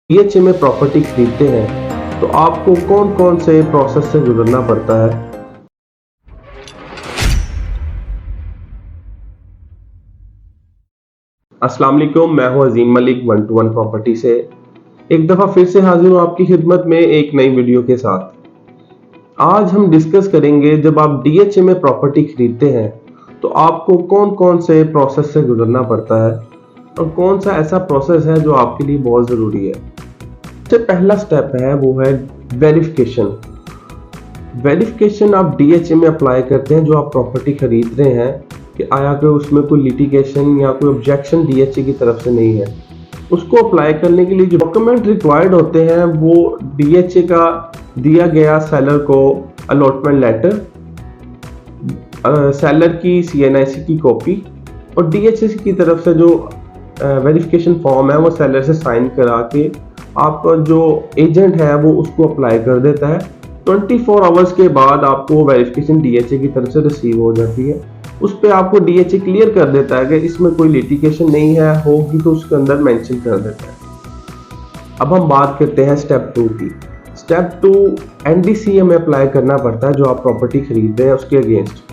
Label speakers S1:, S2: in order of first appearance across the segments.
S1: DHA में property खरीदते हैं तो आपको कौन कौन से प्रोसेस से गुजरना पड़ता है। अस्सलाम वालेकुम, मैं हूं अजीम मलिक 121 प्रॉपर्टी से एक दफ़ा फिर से हाजिर हूं आपकी खिदमत में एक नई वीडियो के साथ। आज हम डिस्कस करेंगे जब आप डीएचए में प्रॉपर्टी खरीदते हैं तो आपको कौन कौन से प्रोसेस से गुजरना पड़ता है और कौन सा ऐसा प्रोसेस है जो आपके लिए बहुत ज़रूरी है। सबसे पहला स्टेप है वो है वेरिफिकेशन। वेरिफिकेशन आप डीएचए में अप्लाई करते हैं जो आप प्रॉपर्टी खरीद रहे हैं कि आया कि उसमें कोई लिटिगेशन या कोई ऑब्जेक्शन डीएचए की तरफ से नहीं है। उसको अप्लाई करने के लिए जो डॉक्यूमेंट रिक्वायर्ड होते हैं वो डीएचए का दिया गया सेलर को अलॉटमेंट लेटर, सेलर की सीएनआईसी की कॉपी और डीएचए की तरफ से जो वेरिफिकेशन फॉर्म है वो सेलर से साइन करा के आपका जो एजेंट है वो उसको अप्लाई कर देता है। 24 आवर्स के बाद आपको वेरिफिकेशन डीएचए की तरफ से रिसीव हो जाती है। उस पर आपको डीएचए क्लियर कर देता है कि इसमें कोई लिटिगेशन नहीं है, होगी तो उसके अंदर मेंशन कर देता है। अब हम बात करते हैं स्टेप 2 की। स्टेप 2 एनडीसी हमें अप्लाई करना पड़ता है जो आप प्रॉपर्टी खरीद रहे हैं उसके अगेंस्ट।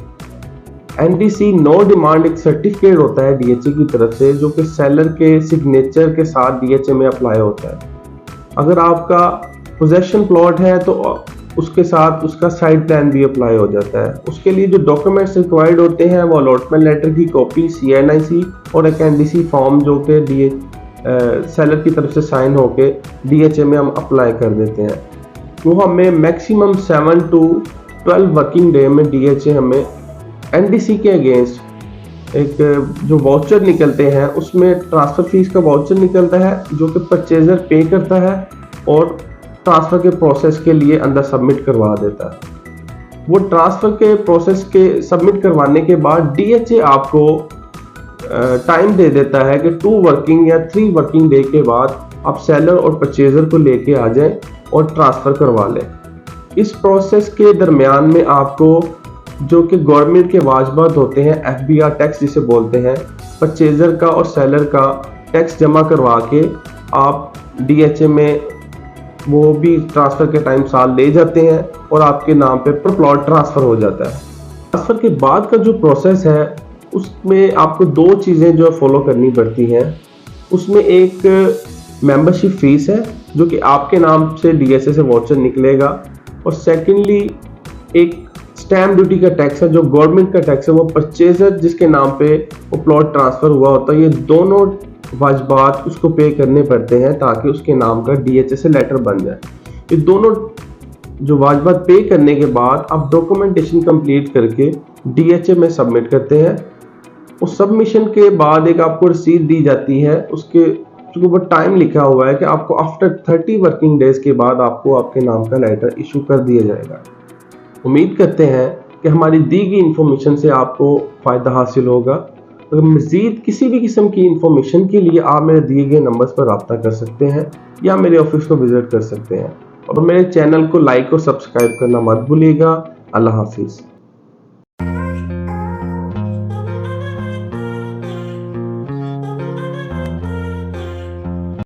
S1: एनडीसी नो डिमांड एक सर्टिफिकेट होता है डीएचए की तरफ से जो कि सेलर के सिग्नेचर के साथ डीएचए में अप्लाई होता है। अगर आपका पोजेशन प्लॉट है तो उसके साथ उसका साइड प्लान भी अप्लाई हो जाता है। उसके लिए जो डॉक्यूमेंट्स रिक्वायर्ड होते हैं वो अलॉटमेंट लेटर की कॉपी, सीएनआईसी और एक एनडीसी फॉर्म जो कि सेलर की तरफ से साइन होके डीएचए में हम अप्लाई कर देते हैं। वो हमें मैक्सिमम 7 to 12 वर्किंग डे में डीएचए हमें एनडीसी के अगेंस्ट एक जो वाउचर निकलते हैं उसमें ट्रांसफ़र फीस का वाउचर निकलता है जो कि परचेजर पे करता है और ट्रांसफ़र के प्रोसेस के लिए अंदर सबमिट करवा देता है। वो ट्रांसफ़र के प्रोसेस के सबमिट करवाने के बाद डीएचए आपको टाइम दे देता है कि 2 वर्किंग या 3 वर्किंग डे के बाद आप सेलर और परचेजर को लेके आ जाएं और ट्रांसफ़र करवा लें। इस प्रोसेस के दरमियान में आपको जो कि गवर्नमेंट के वाजबात होते हैं, एफबीआर टैक्स जिसे बोलते हैं, परचेजर का और सेलर का टैक्स जमा करवा के आप डीएचए में वो भी ट्रांसफ़र के टाइम साल ले जाते हैं और आपके नाम पे प्लॉट ट्रांसफ़र हो जाता है। ट्रांसफ़र के बाद का जो प्रोसेस है उसमें आपको 2 चीज़ें जो फॉलो करनी पड़ती हैं। उसमें एक मेंबरशिप फीस है जो कि आपके नाम से डीएचए से वाउचर निकलेगा और सेकेंडली एक स्टैम्प ड्यूटी का टैक्स है जो गवर्नमेंट का टैक्स है, वो परचेजर जिसके नाम पे वो प्लॉट ट्रांसफ़र हुआ होता है। ये दोनों वाजबात उसको पे करने पड़ते हैं ताकि उसके नाम का डीएचए से लेटर बन जाए। ये दोनों जो वाजबात पे करने के बाद आप डॉक्यूमेंटेशन कंप्लीट करके डीएचए में सबमिट करते हैं। उस सबमिशन के बाद एक आपको रसीद दी जाती है, उसके ऊपर टाइम लिखा हुआ है कि आपको आफ्टर 30 वर्किंग डेज के बाद आपको आपके नाम का लेटर इशू कर दिया जाएगा। उम्मीद करते हैं कि हमारी दी गई इन्फॉर्मेशन से आपको फ़ायदा हासिल होगा। अगर मज़ीद किसी भी किस्म की इन्फॉर्मेशन के लिए आप मेरे दिए गए नंबर्स पर रब्ता कर सकते हैं या मेरे ऑफिस को विज़िट कर सकते हैं और मेरे चैनल को लाइक और सब्सक्राइब करना मत भूलिएगा। अल्लाह हाफिज़।